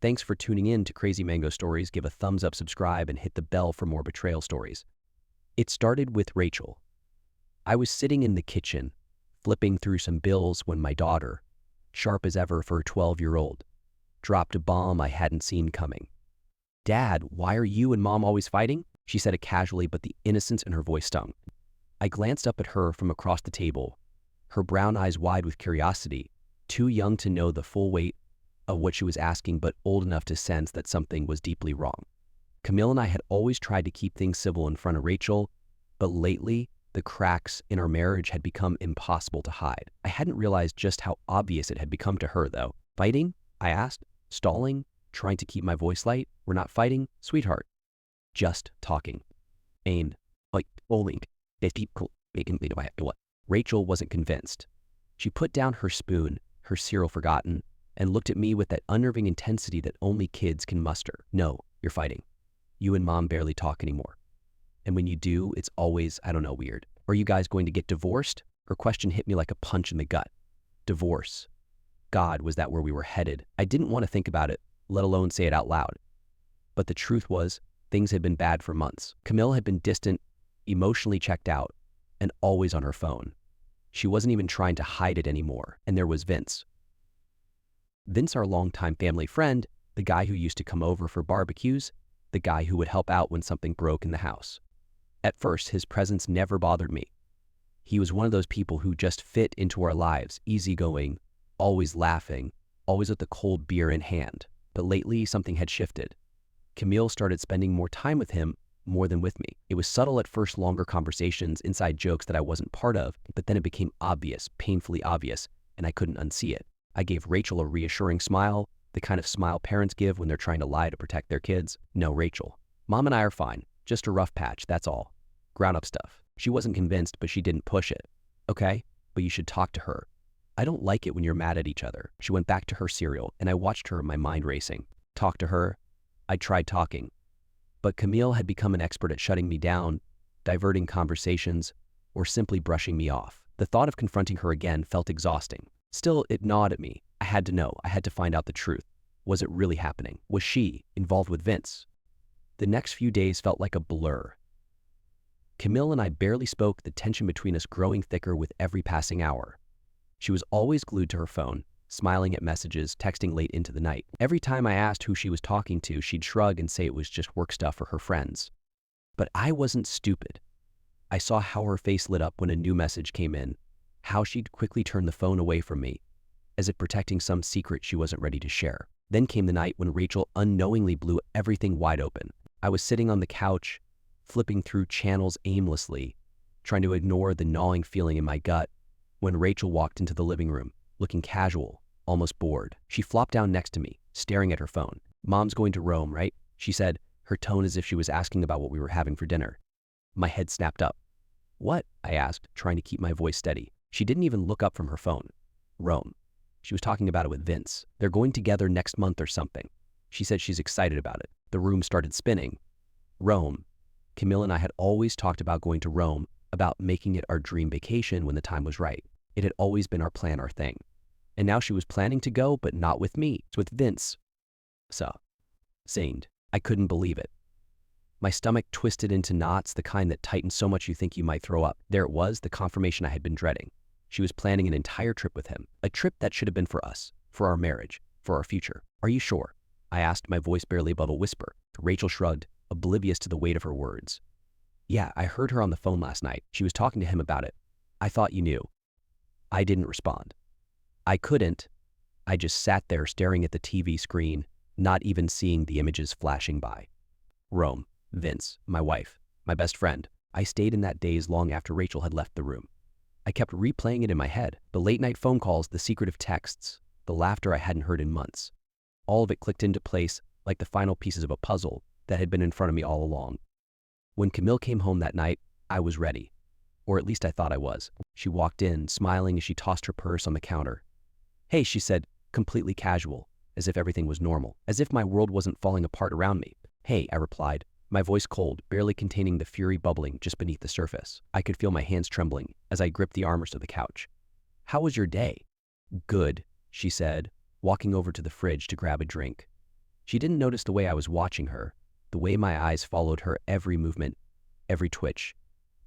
Thanks for tuning in to Crazy Mango Stories. Give a thumbs up, subscribe, and hit the bell for more betrayal stories. It started with Rachel. I was sitting in the kitchen, flipping through some bills when my daughter, sharp as ever for a 12-year-old, dropped a bomb I hadn't seen coming. "Dad, why are you and Mom always fighting?" She said it casually, but the innocence in her voice stung. I glanced up at her from across the table, her brown eyes wide with curiosity, too young to know the full weight of what she was asking, but old enough to sense that something was deeply wrong. Camille and I had always tried to keep things civil in front of Rachel, but lately, the cracks in our marriage had become impossible to hide. I hadn't realized just how obvious it had become to her, though. "Fighting?" I asked, stalling, trying to keep my voice light. "We're not fighting, sweetheart. Just talking." "Ain, like, bowling. Rachel wasn't convinced. She put down her spoon, her cereal forgotten, and looked at me with that unnerving intensity that only kids can muster. "No, you're fighting. You and Mom barely talk anymore. And when you do, it's always, I don't know, weird. Are you guys going to get divorced?" Her question hit me like a punch in the gut. Divorce. God, was that where we were headed? I didn't want to think about it, let alone say it out loud. But the truth was, things had been bad for months. Camille had been distant, emotionally checked out, and always on her phone. She wasn't even trying to hide it anymore. And there was Vince. Vince, our longtime family friend, the guy who used to come over for barbecues, the guy who would help out when something broke in the house. At first, his presence never bothered me. He was one of those people who just fit into our lives, easygoing, always laughing, always with the cold beer in hand. But lately, something had shifted. Camille started spending more time with him, more than with me. It was subtle at first, longer conversations, inside jokes that I wasn't part of, but then it became obvious, painfully obvious, and I couldn't unsee it. I gave Rachel a reassuring smile, the kind of smile parents give when they're trying to lie to protect their kids. "No, Rachel. Mom and I are fine. Just a rough patch, that's all. Grown-up stuff." She wasn't convinced, but she didn't push it. "Okay, but you should talk to her. I don't like it when you're mad at each other." She went back to her cereal, and I watched her, my mind racing. Talk to her? I tried talking. But Camille had become an expert at shutting me down, diverting conversations, or simply brushing me off. The thought of confronting her again felt exhausting. Still, it gnawed at me. I had to know. I had to find out the truth. Was it really happening? Was she involved with Vince? The next few days felt like a blur. Camille and I barely spoke, the tension between us growing thicker with every passing hour. She was always glued to her phone, smiling at messages, texting late into the night. Every time I asked who she was talking to, she'd shrug and say it was just work stuff or her friends. But I wasn't stupid. I saw how her face lit up when a new message came in, how she'd quickly turn the phone away from me, as if protecting some secret she wasn't ready to share. Then came the night when Rachel unknowingly blew everything wide open. I was sitting on the couch, flipping through channels aimlessly, trying to ignore the gnawing feeling in my gut, when Rachel walked into the living room, looking casual, almost bored. She flopped down next to me, staring at her phone. "Mom's going to Rome, right?" she said, her tone as if she was asking about what we were having for dinner. My head snapped up. "What?" I asked, trying to keep my voice steady. She didn't even look up from her phone. "Rome." She was talking about it with Vince. "They're going together next month or something." She said she's excited about it. The room started spinning. Rome. Camille and I had always talked about going to Rome, about making it our dream vacation when the time was right. It had always been our plan, our thing. And now she was planning to go, but not with me. It's with Vince. Saned. I couldn't believe it. My stomach twisted into knots, the kind that tighten so much you think you might throw up. There it was, the confirmation I had been dreading. She was planning an entire trip with him, a trip that should have been for us, for our marriage, for our future. "Are you sure?" I asked, my voice barely above a whisper. Rachel shrugged, oblivious to the weight of her words. "Yeah, I heard her on the phone last night. She was talking to him about it. I thought you knew." I didn't respond. I couldn't. I just sat there staring at the TV screen, not even seeing the images flashing by. Rome, Vince, my wife, my best friend. I stayed in that daze long after Rachel had left the room. I kept replaying it in my head, the late-night phone calls, the secretive texts, the laughter I hadn't heard in months. All of it clicked into place like the final pieces of a puzzle that had been in front of me all along. When Camille came home that night, I was ready. Or at least I thought I was. She walked in, smiling as she tossed her purse on the counter. "Hey," she said, completely casual, as if everything was normal, as if my world wasn't falling apart around me. "Hey," I replied, my voice cold, barely containing the fury bubbling just beneath the surface. I could feel my hands trembling as I gripped the armrest of the couch. "How was your day?" "Good," she said, walking over to the fridge to grab a drink. She didn't notice the way I was watching her, the way my eyes followed her every movement, every twitch,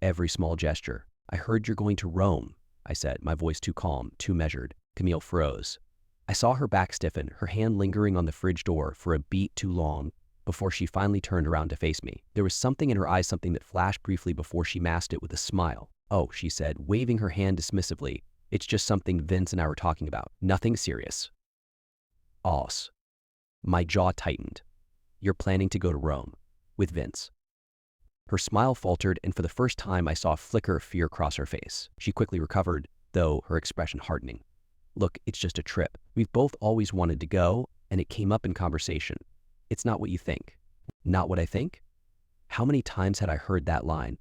every small gesture. "I heard you're going to Rome," I said, my voice too calm, too measured. Camille froze. I saw her back stiffen, her hand lingering on the fridge door for a beat too long before she finally turned around to face me. There was something in her eyes, something that flashed briefly before she masked it with a smile. "Oh," she said, waving her hand dismissively. "It's just something Vince and I were talking about. Nothing serious." Os. My jaw tightened. "You're planning to go to Rome with Vince?" Her smile faltered, and for the first time I saw a flicker of fear cross her face. She quickly recovered, though her expression hardening. "Look, it's just a trip. We've both always wanted to go, and it came up in conversation. It's not what you think." Not what I think? How many times had I heard that line?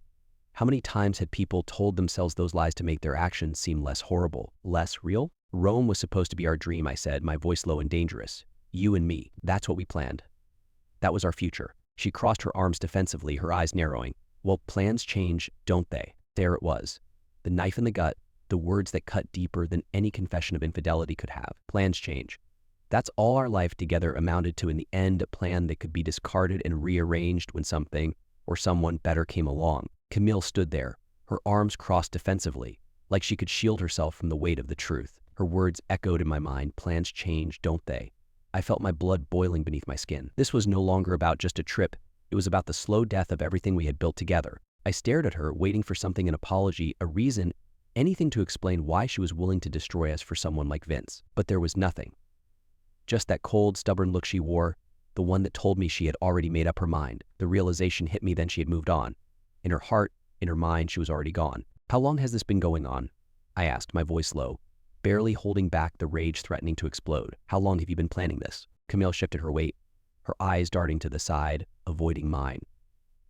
How many times had people told themselves those lies to make their actions seem less horrible, less real? "Rome was supposed to be our dream," I said, my voice low and dangerous. "You and me. That's what we planned. That was our future." She crossed her arms defensively, her eyes narrowing. "Well, plans change, don't they?" There it was. The knife in the gut, the words that cut deeper than any confession of infidelity could have. Plans change. That's all our life together amounted to in the end, a plan that could be discarded and rearranged when something or someone better came along. Camille stood there, her arms crossed defensively, like she could shield herself from the weight of the truth. Her words echoed in my mind. Plans change, don't they? I felt my blood boiling beneath my skin. This was no longer about just a trip. It was about the slow death of everything we had built together. I stared at her, waiting for something, an apology, a reason, anything to explain why she was willing to destroy us for someone like Vince. But there was nothing. Just that cold, stubborn look she wore, the one that told me she had already made up her mind. The realization hit me then she had moved on. In her heart, in her mind, she was already gone. "How long has this been going on?" I asked, my voice low, barely holding back the rage threatening to explode. "How long have you been planning this?" Camille shifted her weight, her eyes darting to the side, avoiding mine.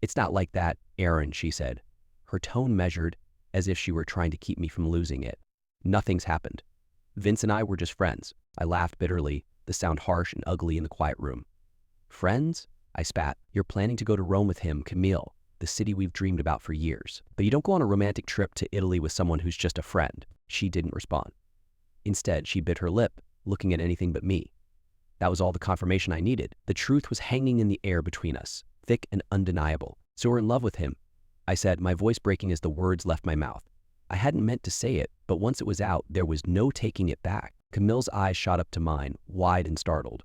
"It's not like that, Aaron," she said, her tone measured, as if she were trying to keep me from losing it. "Nothing's happened. Vince and I were just friends." I laughed bitterly, the sound harsh and ugly in the quiet room. "Friends?" I spat. "You're planning to go to Rome with him, Camille, the city we've dreamed about for years. But you don't go on a romantic trip to Italy with someone who's just a friend." She didn't respond. Instead, she bit her lip, looking at anything but me. That was all the confirmation I needed. The truth was hanging in the air between us, thick and undeniable. "So we're in love with him," I said, my voice breaking as the words left my mouth. I hadn't meant to say it, but once it was out, there was no taking it back. Camille's eyes shot up to mine, wide and startled.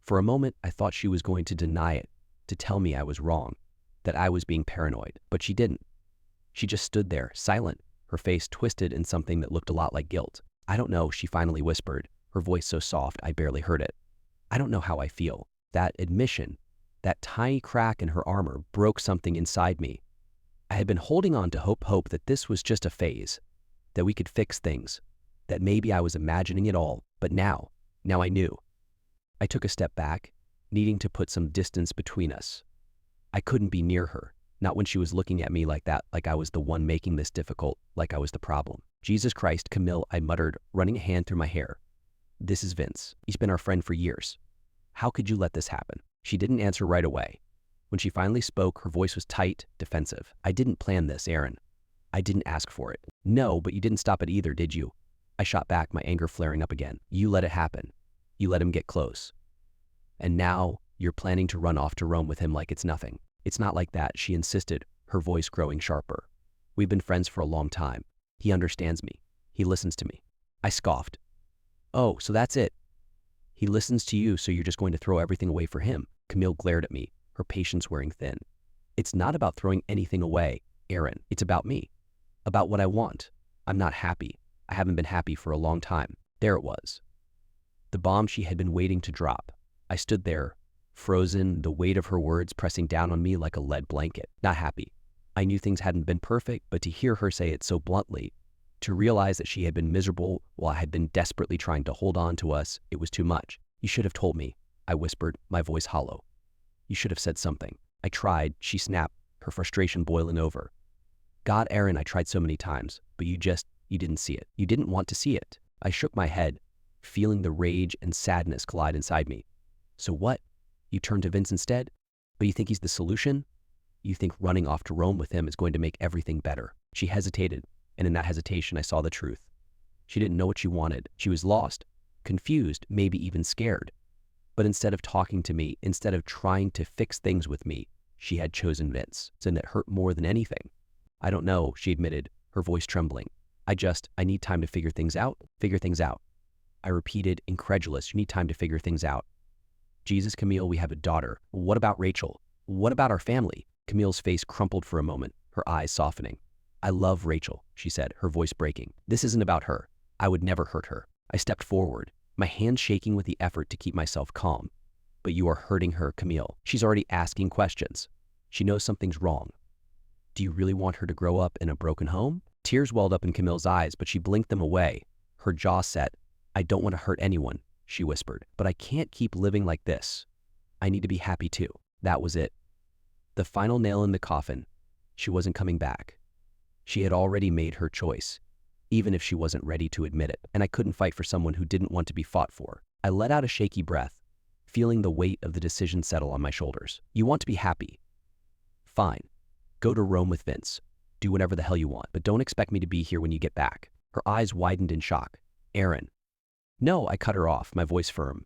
For a moment, I thought she was going to deny it, to tell me I was wrong, that I was being paranoid. But she didn't. She just stood there, silent, her face twisted in something that looked a lot like guilt. "I don't know," she finally whispered, her voice so soft I barely heard it. "I don't know how I feel." That admission, that tiny crack in her armor, broke something inside me. I had been holding on to hope that this was just a phase, that we could fix things, that maybe I was imagining it all. But now I knew. I took a step back, needing to put some distance between us. I couldn't be near her, not when she was looking at me like that, like I was the one making this difficult, like I was the problem. "Jesus Christ, Camille," I muttered, running a hand through my hair. "This is Vince. He's been our friend for years. How could you let this happen?" She didn't answer right away. When she finally spoke, her voice was tight, defensive. "I didn't plan this, Aaron. I didn't ask for it." "No, but you didn't stop it either, did you?" I shot back, my anger flaring up again. "You let it happen. You let him get close. And now you're planning to run off to Rome with him like it's nothing." "It's not like that," she insisted, her voice growing sharper. "We've been friends for a long time. He understands me. He listens to me." I scoffed. "Oh, so that's it? He listens to you, so you're just going to throw everything away for him?" Camille glared at me, her patience wearing thin. "It's not about throwing anything away, Aaron. It's about me. About what I want. I'm not happy. I haven't been happy for a long time." There it was. The bomb she had been waiting to drop. I stood there, frozen, the weight of her words pressing down on me like a lead blanket. Not happy. I knew things hadn't been perfect, but to hear her say it so bluntly, to realize that she had been miserable while I had been desperately trying to hold on to us, it was too much. "You should have told me," I whispered, my voice hollow. "You should have said something." I tried, she snapped, her frustration boiling over. "God, Aaron, I tried so many times, but you didn't see it. You didn't want to see it." I shook my head, feeling the rage and sadness collide inside me. "So what? You turned to Vince instead? But you think he's the solution? You think running off to Rome with him is going to make everything better?" She hesitated, and in that hesitation I saw the truth. She didn't know what she wanted. She was lost, confused, maybe even scared. But instead of talking to me, instead of trying to fix things with me, she had chosen Vince, and it hurt more than anything. I don't know, she admitted, her voice trembling. I need time to figure things out. Figure things out. I repeated, incredulous, you need time to figure things out. Jesus, Camille, we have a daughter. What about Rachel? What about our family? Camille's face crumpled for a moment, her eyes softening. I love Rachel, she said, her voice breaking. This isn't about her. I would never hurt her. I stepped forward, my hands shaking with the effort to keep myself calm. But you are hurting her, Camille. She's already asking questions. She knows something's wrong. Do you really want her to grow up in a broken home? Tears welled up in Camille's eyes, but she blinked them away. Her jaw set. I don't want to hurt anyone, she whispered, but I can't keep living like this. I need to be happy too. That was it. The final nail in the coffin. She wasn't coming back. She had already made her choice, even if she wasn't ready to admit it, and I couldn't fight for someone who didn't want to be fought for. I let out a shaky breath, feeling the weight of the decision settle on my shoulders. You want to be happy? Fine. Go to Rome with Vince. Do whatever the hell you want, but don't expect me to be here when you get back. Her eyes widened in shock. Aaron. No, I cut her off, my voice firm.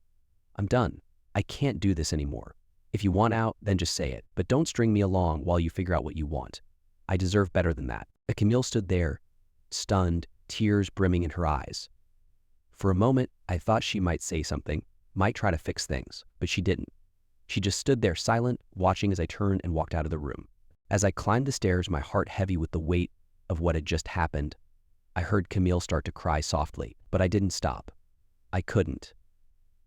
I'm done. I can't do this anymore. If you want out, then just say it, but don't string me along while you figure out what you want. I deserve better than that. Camille stood there, stunned, tears brimming in her eyes. For a moment, I thought she might say something, might try to fix things, but she didn't. She just stood there silent, watching as I turned and walked out of the room. As I climbed the stairs, my heart heavy with the weight of what had just happened, I heard Camille start to cry softly, but I didn't stop. I couldn't.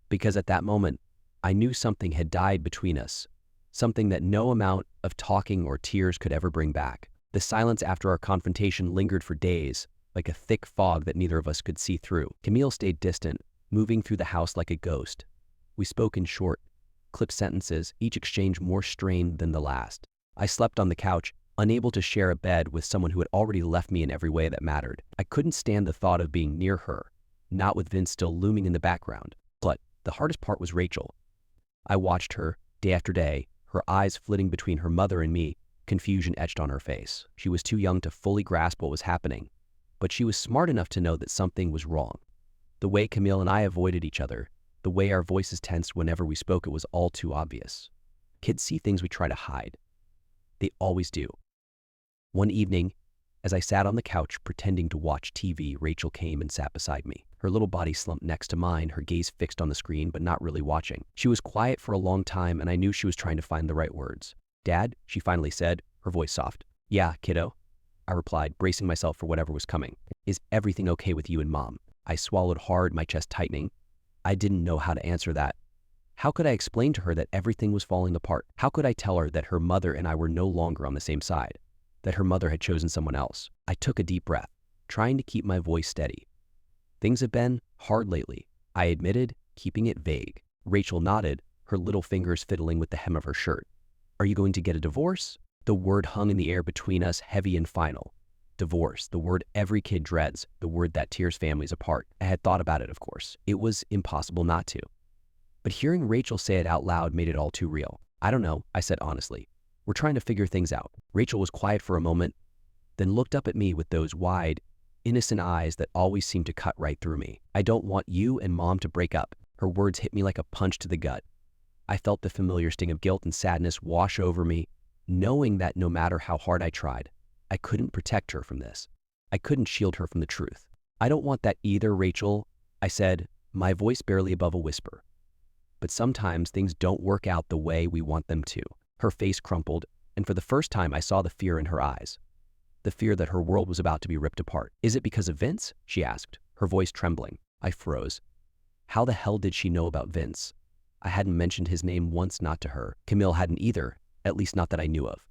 Because at that moment, I knew something had died between us, something that no amount of talking or tears could ever bring back. The silence after our confrontation lingered for days, like a thick fog that neither of us could see through. Camille stayed distant, moving through the house like a ghost. We spoke in short, clipped sentences, each exchange more strained than the last. I slept on the couch, unable to share a bed with someone who had already left me in every way that mattered. I couldn't stand the thought of being near her, not with Vince still looming in the background. But the hardest part was Rachel. I watched her, day after day, her eyes flitting between her mother and me, confusion etched on her face. She was too young to fully grasp what was happening, but she was smart enough to know that something was wrong. The way Camille and I avoided each other, the way our voices tensed whenever we spoke, it was all too obvious. Kids see things we try to hide. They always do. One evening, as I sat on the couch pretending to watch TV, Rachel came and sat beside me. Her little body slumped next to mine, her gaze fixed on the screen but not really watching. She was quiet for a long time, and I knew she was trying to find the right words. Dad, she finally said, her voice soft. Yeah, kiddo, I replied, bracing myself for whatever was coming. Is everything okay with you and Mom? I swallowed hard, my chest tightening. I didn't know how to answer that. How could I explain to her that everything was falling apart? How could I tell her that her mother and I were no longer on the same side, that her mother had chosen someone else? I took a deep breath, trying to keep my voice steady. Things have been hard lately, I admitted, keeping it vague. Rachel nodded, her little fingers fiddling with the hem of her shirt. Are you going to get a divorce? The word hung in the air between us, heavy and final. Divorce, the word every kid dreads, the word that tears families apart. I had thought about it, of course. It was impossible not to. But hearing Rachel say it out loud made it all too real. I don't know, I said honestly. We're trying to figure things out. Rachel was quiet for a moment, then looked up at me with those wide, innocent eyes that always seemed to cut right through me. I don't want you and Mom to break up. Her words hit me like a punch to the gut. I felt the familiar sting of guilt and sadness wash over me, knowing that no matter how hard I tried, I couldn't protect her from this. I couldn't shield her from the truth. I don't want that either, Rachel, I said, my voice barely above a whisper. But sometimes things don't work out the way we want them to. Her face crumpled, and for the first time I saw the fear in her eyes. The fear that her world was about to be ripped apart. Is it because of Vince? She asked, her voice trembling. I froze. How the hell did she know about Vince? I hadn't mentioned his name once, not to her. Camille hadn't either, at least not that I knew of.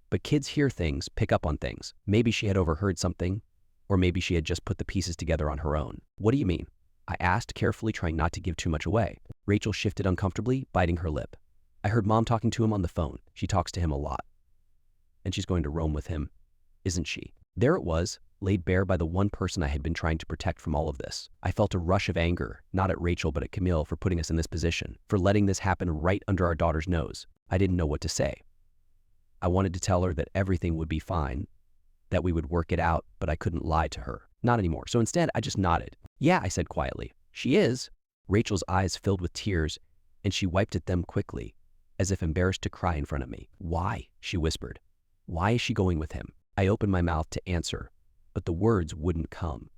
But kids hear things, pick up on things. Maybe she had overheard something, or maybe she had just put the pieces together on her own. What do you mean? I asked, carefully trying not to give too much away. Rachel shifted uncomfortably, biting her lip. I heard Mom talking to him on the phone. She talks to him a lot. And she's going to Rome with him, isn't she? There it was, laid bare by the one person I had been trying to protect from all of this. I felt a rush of anger, not at Rachel but at Camille for putting us in this position, for letting this happen right under our daughter's nose. I didn't know what to say. I wanted to tell her that everything would be fine, that we would work it out, but I couldn't lie to her. Not anymore. So instead, I just nodded. Yeah, I said quietly. She is. Rachel's eyes filled with tears, and she wiped at them quickly, as if embarrassed to cry in front of me. "Why?" she whispered. "Why is she going with him?" I opened my mouth to answer, but the words wouldn't come.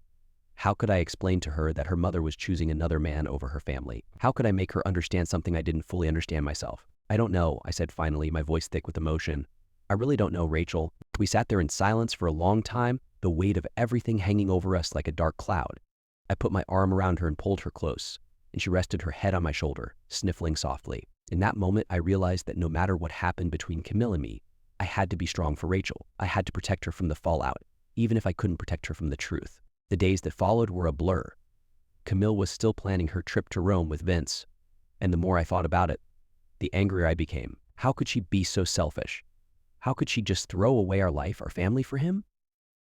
How could I explain to her that her mother was choosing another man over her family? How could I make her understand something I didn't fully understand myself? "I don't know," I said finally, my voice thick with emotion. "I really don't know, Rachel." We sat there in silence for a long time, the weight of everything hanging over us like a dark cloud. I put my arm around her and pulled her close, and she rested her head on my shoulder, sniffling softly. In that moment, I realized that no matter what happened between Camille and me, I had to be strong for Rachel. I had to protect her from the fallout, even if I couldn't protect her from the truth. The days that followed were a blur. Camille was still planning her trip to Rome with Vince, and the more I thought about it, the angrier I became. How could she be so selfish? How could she just throw away our life, our family, for him?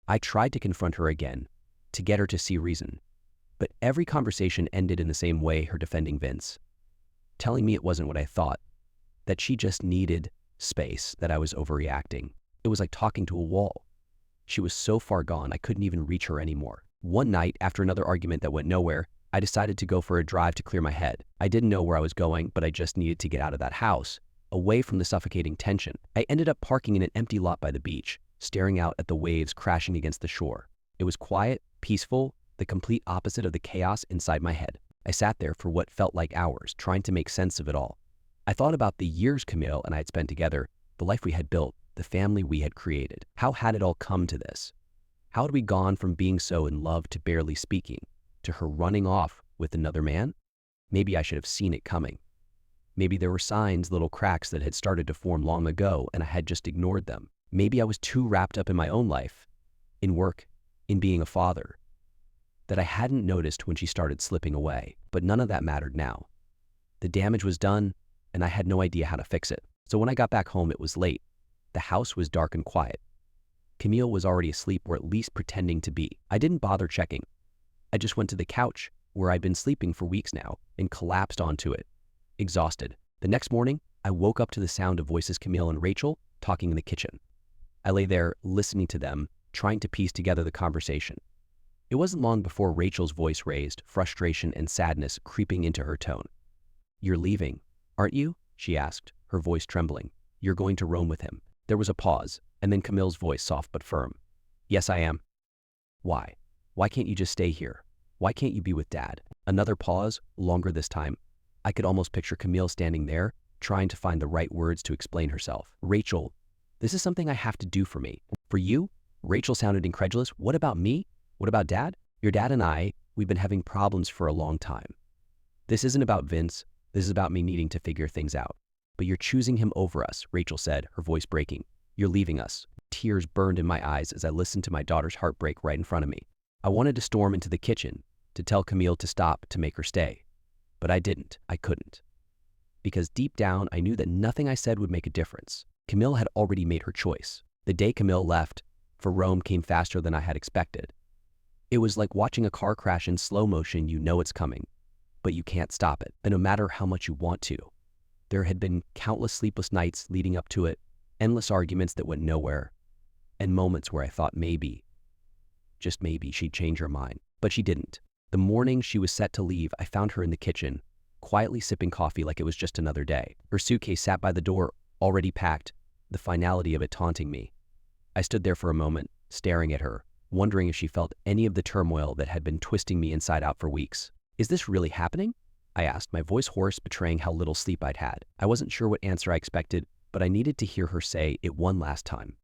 I tried to confront her again, to get her to see reason, but every conversation ended in the same way, her defending Vince, telling me it wasn't what I thought, that she just needed space, that I was overreacting. It was like talking to a wall. She was so far gone, I couldn't even reach her anymore. One night, after another argument that went nowhere, I decided to go for a drive to clear my head. I didn't know where I was going, but I just needed to get out of that house, away from the suffocating tension. I ended up parking in an empty lot by the beach, staring out at the waves crashing against the shore. It was quiet, peaceful, the complete opposite of the chaos inside my head. I sat there for what felt like hours, trying to make sense of it all. I thought about the years Camille and I had spent together, the life we had built, the family we had created. How had it all come to this? How had we gone from being so in love to barely speaking, to her running off with another man? Maybe I should have seen it coming. Maybe there were signs, little cracks that had started to form long ago, and I had just ignored them. Maybe I was too wrapped up in my own life, in work, in being a father, that I hadn't noticed when she started slipping away. But none of that mattered now. The damage was done, and I had no idea how to fix it. So when I got back home, it was late. The house was dark and quiet. Camille was already asleep, or at least pretending to be. I didn't bother checking. I just went to the couch, where I'd been sleeping for weeks now, and collapsed onto it, exhausted. The next morning, I woke up to the sound of voices, Camille and Rachel talking in the kitchen. I lay there listening to them, trying to piece together the conversation. It wasn't long before Rachel's voice raised, frustration and sadness creeping into her tone. "You're leaving, aren't you?" she asked, her voice trembling. "You're going to Rome with him." There was a pause, and then Camille's voice, soft but firm. "Yes, I am." "Why? Why can't you just stay here? Why can't you be with Dad?" Another pause, longer this time. I could almost picture Camille standing there, trying to find the right words to explain herself. "Rachel, this is something I have to do for me." "For you?" Rachel sounded incredulous. "What about me? What about Dad?" "Your dad and I, we've been having problems for a long time. This isn't about Vince. This is about me needing to figure things out. But you're choosing him over us," Rachel said, her voice breaking. "You're leaving us." Tears burned in my eyes as I listened to my daughter's heartbreak right in front of me. I wanted to storm into the kitchen, to tell Camille to stop, to make her stay. But I didn't. I couldn't. Because deep down, I knew that nothing I said would make a difference. Camille had already made her choice. The day Camille left for Rome came faster than I had expected. It was like watching a car crash in slow motion. You know it's coming, but you can't stop it, and no matter how much you want to. There had been countless sleepless nights leading up to it, endless arguments that went nowhere, and moments where I thought maybe, just maybe, she'd change her mind. But she didn't. The morning she was set to leave, I found her in the kitchen, quietly sipping coffee like it was just another day. Her suitcase sat by the door, already packed, the finality of it taunting me. I stood there for a moment, staring at her, wondering if she felt any of the turmoil that had been twisting me inside out for weeks. "Is this really happening?" I asked, my voice hoarse, betraying how little sleep I'd had. I wasn't sure what answer I expected, but I needed to hear her say it one last time.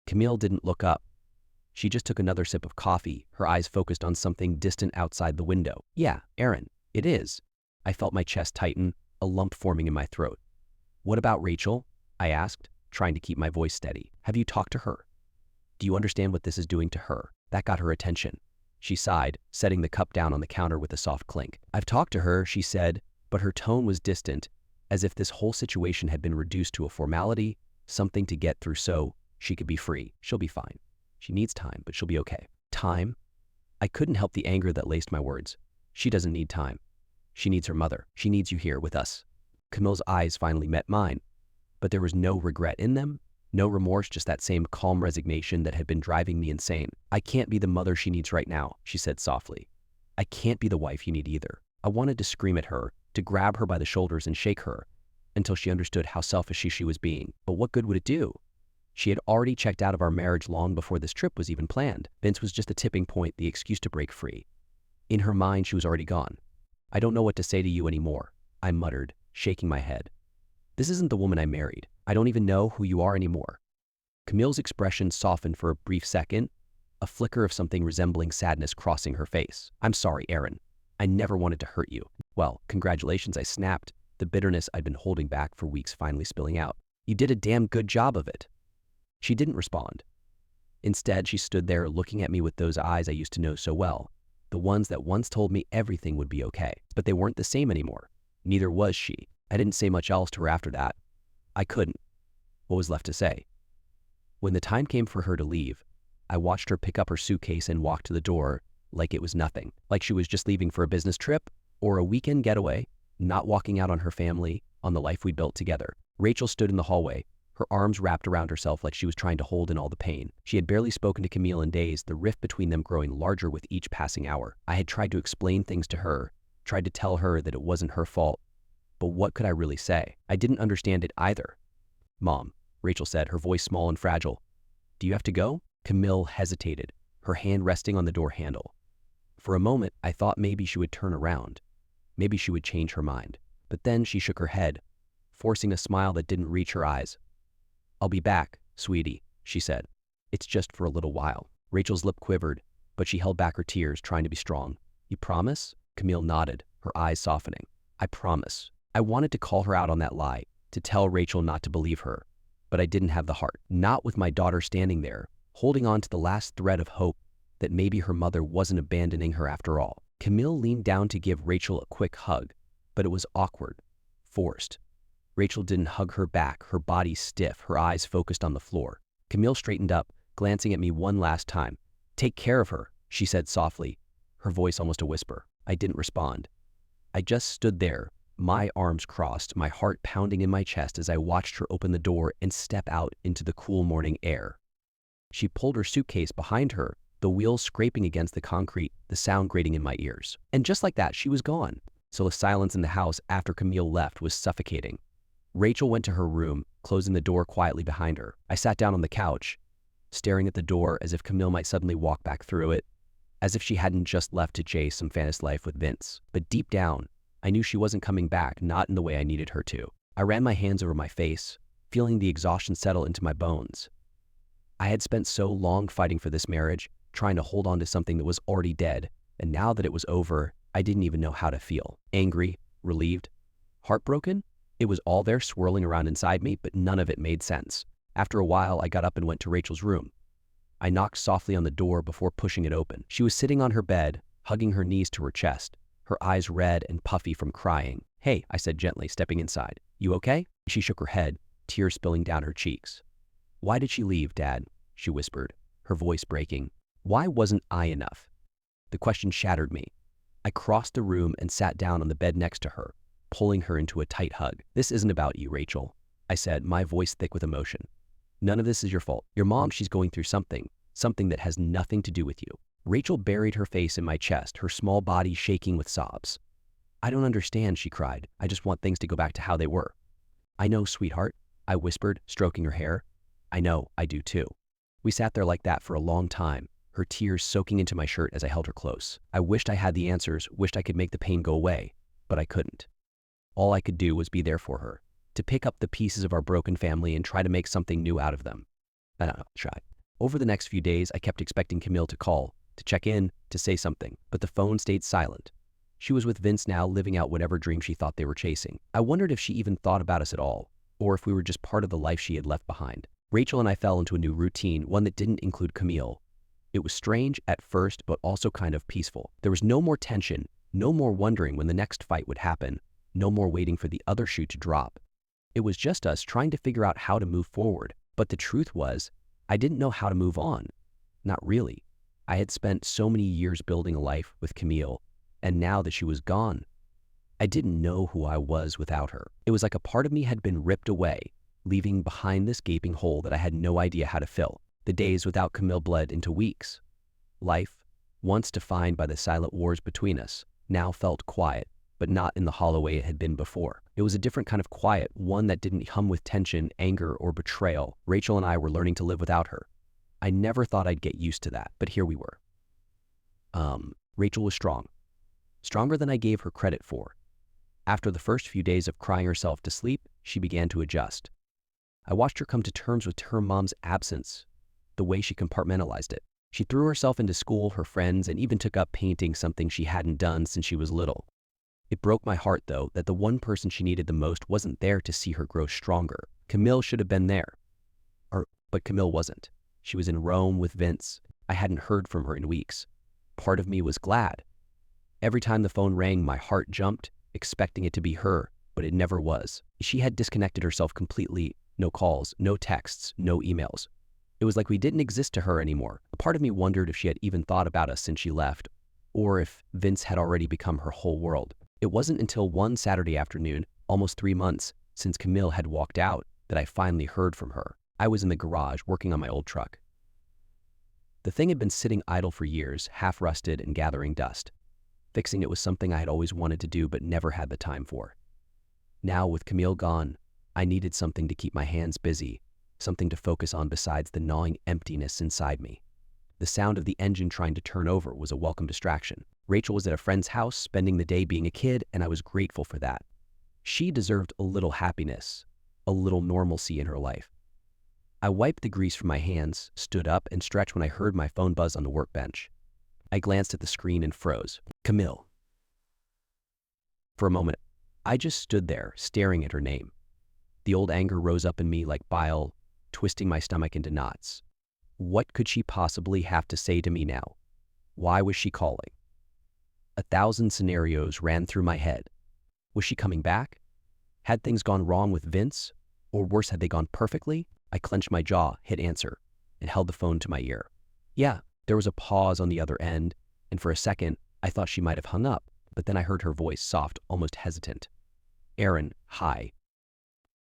Camille didn't look up. She just took another sip of coffee, her eyes focused on something distant outside the window. "Yeah, Aaron, it is." I felt my chest tighten, a lump forming in my throat. "What about Rachel?" I asked, trying to keep my voice steady. "Have you talked to her? Do you understand what this is doing to her?" That got her attention. She sighed, setting the cup down on the counter with a soft clink. "I've talked to her," she said, but her tone was distant, as if this whole situation had been reduced to a formality, something to get through so she could be free. "She'll be fine. She needs time, but she'll be okay." Time? I couldn't help the anger that laced my words. "She doesn't need time. She needs her mother. She needs you here with us." Camille's eyes finally met mine, but there was no regret in them, no remorse, just that same calm resignation that had been driving me insane. "I can't be the mother she needs right now," she said softly. "I can't be the wife you need either." I wanted to scream at her, to grab her by the shoulders and shake her until she understood how selfish she was being. But what good would it do? She had already checked out of our marriage long before this trip was even planned. Vince was just the tipping point, the excuse to break free. In her mind, she was already gone. "I don't know what to say to you anymore," I muttered, shaking my head. "This isn't the woman I married. I don't even know who you are anymore." Camille's expression softened for a brief second, a flicker of something resembling sadness crossing her face. "I'm sorry, Aaron. I never wanted to hurt you." "Well, congratulations," I snapped, the bitterness I'd been holding back for weeks finally spilling out. "You did a damn good job of it." She didn't respond. Instead, she stood there looking at me with those eyes I used to know so well, the ones that once told me everything would be okay. But they weren't the same anymore. Neither was she. I didn't say much else to her after that. I couldn't. What was left to say? When the time came for her to leave, I watched her pick up her suitcase and walk to the door like it was nothing, like she was just leaving for a business trip or a weekend getaway, not walking out on her family, on the life we built together. Rachel stood in the hallway, her arms wrapped around herself like she was trying to hold in all the pain. She had barely spoken to Camille in days, the rift between them growing larger with each passing hour. I had tried to explain things to her, tried to tell her that it wasn't her fault, but what could I really say? I didn't understand it either. "Mom," Rachel said, her voice small and fragile. "Do you have to go?" Camille hesitated, her hand resting on the door handle. For a moment, I thought maybe she would turn around. Maybe she would change her mind. But then she shook her head, forcing a smile that didn't reach her eyes. "I'll be back, sweetie," she said. "It's just for a little while." Rachel's lip quivered, but she held back her tears, trying to be strong. "You promise?" Camille nodded, her eyes softening. "I promise." I wanted to call her out on that lie, to tell Rachel not to believe her, but I didn't have the heart. Not with my daughter standing there, holding on to the last thread of hope that maybe her mother wasn't abandoning her after all. Camille leaned down to give Rachel a quick hug, but it was awkward, forced. Rachel didn't hug her back, her body stiff, her eyes focused on the floor. Camille straightened up, glancing at me one last time. "Take care of her," she said softly, her voice almost a whisper. I didn't respond. I just stood there, my arms crossed, my heart pounding in my chest as I watched her open the door and step out into the cool morning air. She pulled her suitcase behind her, the wheels scraping against the concrete, the sound grating in my ears. And just like that, she was gone. So the silence in the house after Camille left was suffocating. Rachel went to her room, closing the door quietly behind her. I sat down on the couch, staring at the door as if Camille might suddenly walk back through it, as if she hadn't just left to chase some fantasy life with Vince. But deep down, I knew she wasn't coming back, not in the way I needed her to. I ran my hands over my face, feeling the exhaustion settle into my bones. I had spent so long fighting for this marriage, trying to hold on to something that was already dead, and now that it was over, I didn't even know how to feel. Angry, relieved, heartbroken? It was all there swirling around inside me, but none of it made sense. After a while, I got up and went to Rachel's room. I knocked softly on the door before pushing it open. She was sitting on her bed, hugging her knees to her chest, her eyes red and puffy from crying. "Hey," I said gently, stepping inside. "You okay?" She shook her head, tears spilling down her cheeks. "Why did she leave, Dad?" she whispered, her voice breaking. Why wasn't I enough? The question shattered me. I crossed the room and sat down on the bed next to her, pulling her into a tight hug. "This isn't about you, Rachel," I said, my voice thick with emotion. "None of this is your fault. Your mom, she's going through something that has nothing to do with you." Rachel buried her face in my chest, her small body shaking with sobs. "I don't understand," she cried. "I just want things to go back to how they were." "I know, sweetheart," I whispered, stroking her hair. "I know, I do too." We sat there like that for a long time, her tears soaking into my shirt as I held her close. I wished I had the answers, wished I could make the pain go away, but I couldn't. All I could do was be there for her, to pick up the pieces of our broken family and try to make something new out of them. I don't know, try. Over the next few days, I kept expecting Camille to call, to check in, to say something, but the phone stayed silent. She was with Vince now, living out whatever dream she thought they were chasing. I wondered if she even thought about us at all, or if we were just part of the life she had left behind. Rachel and I fell into a new routine, one that didn't include Camille. It was strange at first, but also kind of peaceful. There was no more tension, no more wondering when the next fight would happen, no more waiting for the other shoe to drop. It was just us trying to figure out how to move forward. But the truth was, I didn't know how to move on. Not really. I had spent so many years building a life with Camille, and now that she was gone, I didn't know who I was without her. It was like a part of me had been ripped away, leaving behind this gaping hole that I had no idea how to fill. The days without Camille bled into weeks. Life, once defined by the silent wars between us, now felt quiet, but not in the hollow way it had been before. It was a different kind of quiet, one that didn't hum with tension, anger, or betrayal. Rachel and I were learning to live without her. I never thought I'd get used to that, but here we were. Rachel was strong. Stronger than I gave her credit for. After the first few days of crying herself to sleep, she began to adjust. I watched her come to terms with her mom's absence, the way she compartmentalized it. She threw herself into school, her friends, and even took up painting, something she hadn't done since she was little. It broke my heart, though, that the one person she needed the most wasn't there to see her grow stronger. Camille should have been there. But Camille wasn't. She was in Rome with Vince. I hadn't heard from her in weeks. Part of me was glad. Every time the phone rang, my heart jumped, expecting it to be her, but it never was. She had disconnected herself completely. No calls, no texts, no emails. It was like we didn't exist to her anymore. A part of me wondered if she had even thought about us since she left, or if Vince had already become her whole world. It wasn't until one Saturday afternoon, almost 3 months since Camille had walked out, that I finally heard from her. I was in the garage working on my old truck. The thing had been sitting idle for years, half rusted and gathering dust. Fixing it was something I had always wanted to do but never had the time for. Now, with Camille gone, I needed something to keep my hands busy, something to focus on besides the gnawing emptiness inside me. The sound of the engine trying to turn over was a welcome distraction. Rachel was at a friend's house, spending the day being a kid, and I was grateful for that. She deserved a little happiness, a little normalcy in her life. I wiped the grease from my hands, stood up, and stretched when I heard my phone buzz on the workbench. I glanced at the screen and froze. Camille. For a moment, I just stood there, staring at her name. The old anger rose up in me like bile, twisting my stomach into knots. What could she possibly have to say to me now? Why was she calling? 1,000 scenarios ran through my head. Was she coming back? Had things gone wrong with Vince? Or worse, had they gone perfectly? I clenched my jaw, hit answer, and held the phone to my ear. Yeah, there was a pause on the other end, and for a second, I thought she might have hung up, but then I heard her voice, soft, almost hesitant. Aaron, hi.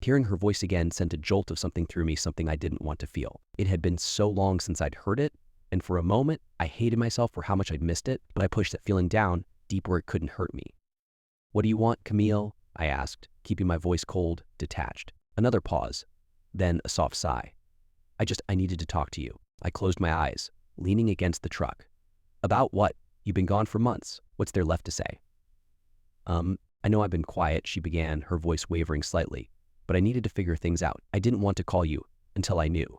Hearing her voice again sent a jolt of something through me, something I didn't want to feel. It had been so long since I'd heard it, and for a moment, I hated myself for how much I'd missed it, but I pushed that feeling down, deep where it couldn't hurt me. What do you want, Camille? I asked, keeping my voice cold, detached. Another pause, then a soft sigh. I needed to talk to you. I closed my eyes, leaning against the truck. About what? You've been gone for months. What's there left to say? I know I've been quiet, she began, her voice wavering slightly, but I needed to figure things out. I didn't want to call you until I knew.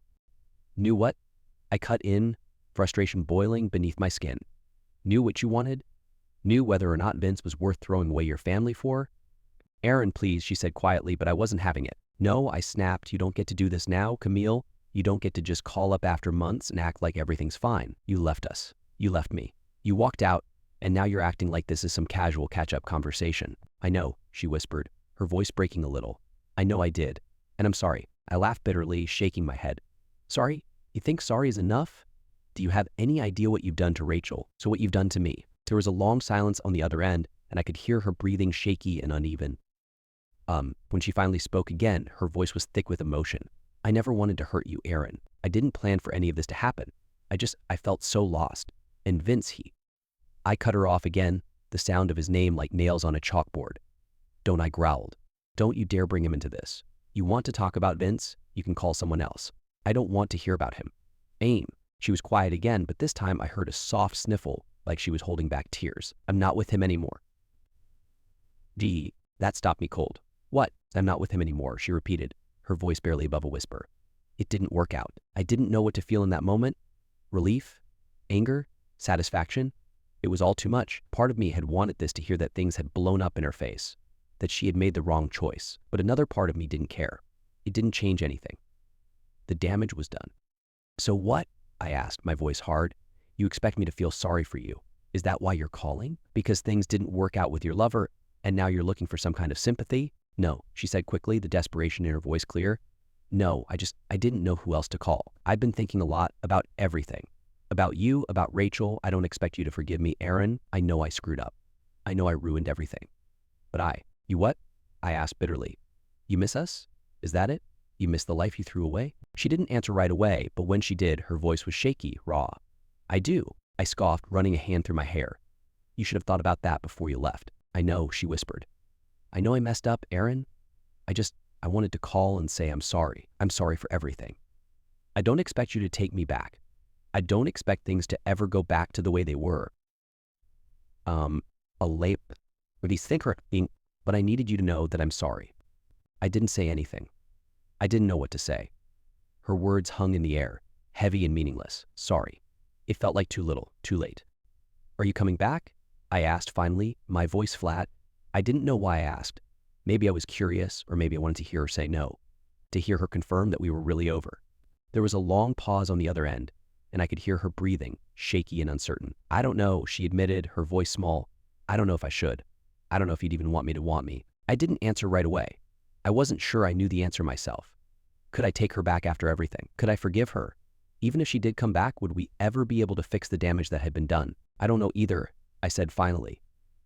Knew what? I cut in, frustration boiling beneath my skin. Knew what you wanted? Knew whether or not Vince was worth throwing away your family for? Aaron, please, she said quietly, but I wasn't having it. No, I snapped. You don't get to do this now, Camille. You don't get to just call up after months and act like everything's fine. You left us. You left me. You walked out, and now you're acting like this is some casual catch-up conversation. I know, she whispered, her voice breaking a little. I know I did, and I'm sorry. I laughed bitterly, shaking my head. Sorry? You think sorry is enough? Do you have any idea what you've done to Rachel? So what you've done to me? There was a long silence on the other end, and I could hear her breathing shaky and uneven. When she finally spoke again, her voice was thick with emotion. I never wanted to hurt you, Aaron. I didn't plan for any of this to happen. I felt so lost. And Vince, I cut her off again, the sound of his name like nails on a chalkboard. Don't, I growled. Don't you dare bring him into this. You want to talk about Vince? You can call someone else. I don't want to hear about him. Aim. She was quiet again, but this time I heard a soft sniffle, like she was holding back tears. I'm not with him anymore. That stopped me cold. What? I'm not with him anymore, she repeated, her voice barely above a whisper. It didn't work out. I didn't know what to feel in that moment. Relief? Anger? Satisfaction? It was all too much. Part of me had wanted this to hear that things had blown up in her face, that she had made the wrong choice, but another part of me didn't care. It didn't change anything. The damage was done. So what? I asked, my voice hard. You expect me to feel sorry for you. Is that why you're calling? Because things didn't work out with your lover, and now you're looking for some kind of sympathy? No, she said quickly, the desperation in her voice clear. No, I didn't know who else to call. I've been thinking a lot about everything. About you, about Rachel. I don't expect you to forgive me, Aaron. I know I screwed up. I know I ruined everything. But you what? I asked bitterly. You miss us? Is that it? You miss the life you threw away? She didn't answer right away, but when she did, her voice was shaky, raw. I do, I scoffed, running a hand through my hair. You should have thought about that before you left. I know, she whispered. I know I messed up, Aaron. I wanted to call and say I'm sorry. I'm sorry for everything. I don't expect you to take me back. I don't expect things to ever go back to the way they were. A late, or these thinker being, but I needed you to know that I'm sorry. I didn't say anything. I didn't know what to say. Her words hung in the air, heavy and meaningless. Sorry. It felt like too little, too late. Are you coming back? I asked finally, my voice flat. I didn't know why I asked. Maybe I was curious, or maybe I wanted to hear her say no, to hear her confirm that we were really over. There was a long pause on the other end, and I could hear her breathing, shaky and uncertain. I don't know, she admitted, her voice small. I don't know if I should. I don't know if you'd even want me. I didn't answer right away. I wasn't sure I knew the answer myself. Could I take her back after everything? Could I forgive her? Even if she did come back, would we ever be able to fix the damage that had been done? I don't know either, I said finally.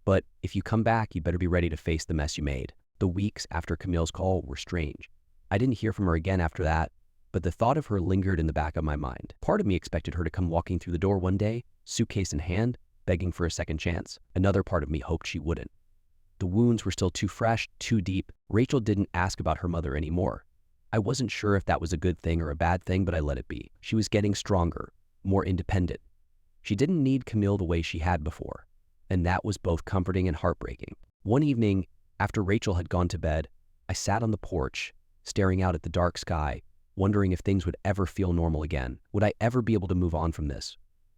But if you come back, you better be ready to face the mess you made. The weeks after Camille's call were strange. I didn't hear from her again after that, but the thought of her lingered in the back of my mind. Part of me expected her to come walking through the door one day, suitcase in hand, begging for a second chance. Another part of me hoped she wouldn't. The wounds were still too fresh, too deep. Rachel didn't ask about her mother anymore. I wasn't sure if that was a good thing or a bad thing, but I let it be. She was getting stronger, more independent. She didn't need Camille the way she had before, and that was both comforting and heartbreaking. One evening, after Rachel had gone to bed, I sat on the porch, staring out at the dark sky, wondering if things would ever feel normal again. Would I ever be able to move on from this?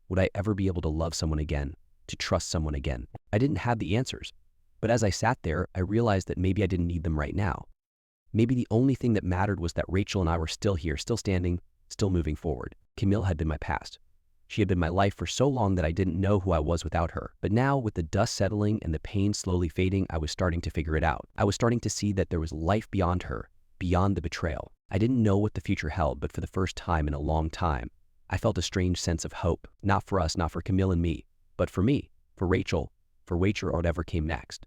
Would I ever be able to love someone again, to trust someone again? I didn't have the answers, but as I sat there, I realized that maybe I didn't need them right now. Maybe the only thing that mattered was that Rachel and I were still here, still standing, still moving forward. Camille had been my past. She had been my life for so long that I didn't know who I was without her. But now, with the dust settling and the pain slowly fading, I was starting to figure it out. I was starting to see that there was life beyond her, beyond the betrayal. I didn't know what the future held, but for the first time in a long time, I felt a strange sense of hope. Not for us, not for Camille and me, but for me, for Rachel, or whatever came next.